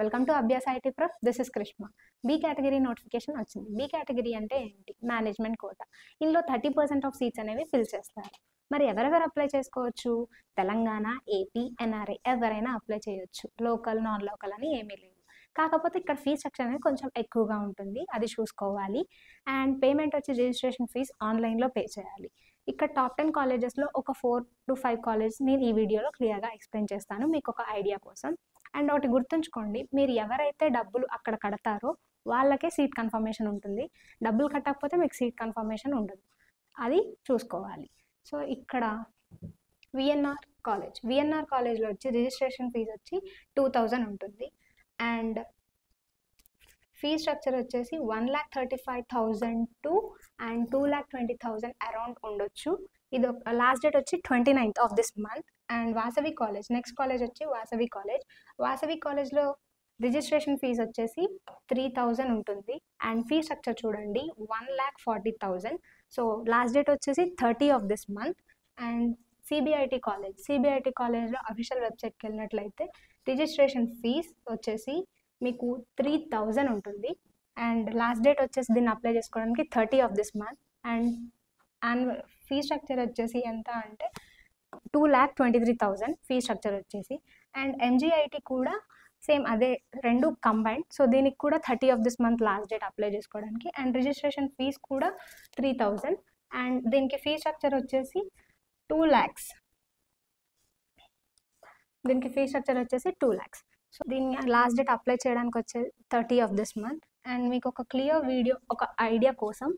Welcome to Abhyas IT prof. This is Krishna. B category notification వచ్చింది. B category అంటే ఏంటి? Management quota. ఇందులో 30% of seats అనేవి ఫిల్ చేస్తారు. మరి ఎవరెవరు అప్లై చేసుకోవచ్చు? తెలంగాణ, ఏపీ, ఎన్ఆర్ఐ ఎవరైనా అప్లై చేయొచ్చు. లోకల్, నాన్ లోకల్ అని ఏమీ లేదు. కాకపోతే ఇక్కడ ఫీజ్ స్ట్రక్చర్ అనేది కొంచెం ఎక్కువగా ఉంటుంది, అది చూసుకోవాలి. అండ్ పేమెంట్ వచ్చి రిజిస్ట్రేషన్ ఫీజ్ ఆన్లైన్లో పే చేయాలి. ఇక్కడ టాప్ 10 కాలేజెస్లో ఒక 4 to 5 కాలేజెస్ నేను ఈ వీడియోలో క్లియర్గా ఎక్స్ప్లెయిన్ చేస్తాను మీకు ఒక ఐడియా కోసం. అండ్ ఒకటి గుర్తుంచుకోండి, మీరు ఎవరైతే డబ్బులు అక్కడ కడతారో వాళ్ళకే సీట్ కన్ఫర్మేషన్ ఉంటుంది. డబ్బులు కట్టకపోతే మీకు సీట్ కన్ఫర్మేషన్ ఉండదు, అది చూసుకోవాలి. సో ఇక్కడ విఎన్ఆర్ కాలేజ్లో వచ్చి రిజిస్ట్రేషన్ ఫీజు వచ్చి 2000 ఉంటుంది. అండ్ ఫీ స్ట్రక్చర్ వచ్చేసి 1,35,000 to 2,20,000 అరౌండ్ ఉండొచ్చు. ఇది లాస్ట్ డేట్ వచ్చి 29th of this month. And Vasavi college, next college వచ్చి వాసవి కాలేజ్లో రిజిస్ట్రేషన్ ఫీజు వచ్చేసి 3,000 ఉంటుంది. అండ్ ఫీ స్ట్రక్చర్ చూడండి, 1,40,000. సో లాస్ట్ డేట్ వచ్చేసి 30 of this month. And CBIT కాలేజ్లో అఫీషియల్ వెబ్సైట్కి వెళ్ళినట్లయితే రిజిస్ట్రేషన్ ఫీజ్ వచ్చేసి మీకు 3,000 ఉంటుంది. అండ్ లాస్ట్ డేట్ వచ్చేసి దీన్ని అప్లై చేసుకోవడానికి 30 of this month. And fee structure వచ్చేసి ఎంత అంటే 2,23,000 ఫీ స్ట్రక్చర్ వచ్చేసి. అండ్ ఎంజీఐటి కూడా సేమ్ అదే, రెండు కంబైన్డ్. సో దీనికి కూడా 30 of this month last date apply చేసుకోవడానికి. అండ్ రిజిస్ట్రేషన్ ఫీజ్ కూడా 3,000. అండ్ దీనికి ఫీ స్ట్రక్చర్ వచ్చేసి 2 lakhs. దీనికి ఫీ స్ట్రక్చర్ వచ్చేసి 2 lakhs. సో దీన్ని లాస్ట్ డేట్ అప్లై చేయడానికి వచ్చే 30 of this month. అండ్ మీకు ఒక క్లియర్ వీడియో, ఒక ఐడియా కోసం,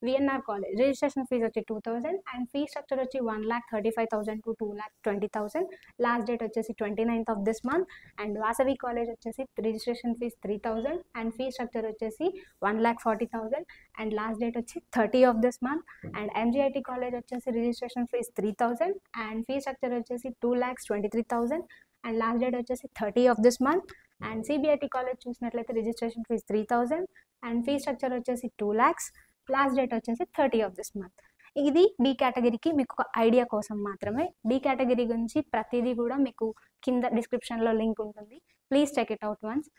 విఎన్ఆర్ కాలేజ్ రిజిస్ట్రేషన్ ఫీజ్ వచ్చి 2,000. అండ్ ఫీ స్ట్రక్చర్ వచ్చి 1,35,000 to 2,20,000. లాస్ట్ డేట్ వచ్చేసి 29th of this month. And Vasavi college వచ్చేసి registration fee 3,000. And fee structure వచ్చేసి 1,40,000. అండ్ లాస్ట్ డేట్ వచ్చి 30 of this month. And MGIT college వచ్చేసి registration fee 3,000. And fee structure వచ్చేసి 2,23,000. And last date వచ్చేసి 30 of this month. And CBIT college చూసినట్లయితే registration fee 3,000. And fee structure వచ్చేసి 2 lakhs. Last date వచ్చేసి 30 of this month. ఇది B కేటగిరీకి మీకు ఒక ఐడియా కోసం మాత్రమే. బి కేటగిరీ గురించి ప్రతిదీ కూడా మీకు కింద డిస్క్రిప్షన్లో లింక్ ఉంటుంది, please check it out once.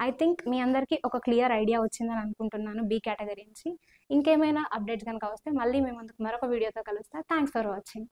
I think మీ అందరికీ ఒక క్లియర్ ఐడియా వచ్చిందని అనుకుంటున్నాను బి కేటగిరీ నుంచి. ఇంకేమైనా అప్డేట్స్ కనుక వస్తే మళ్ళీ మేము ముందుకు మరొక వీడియోతో కలుస్తాను. Thanks for watching.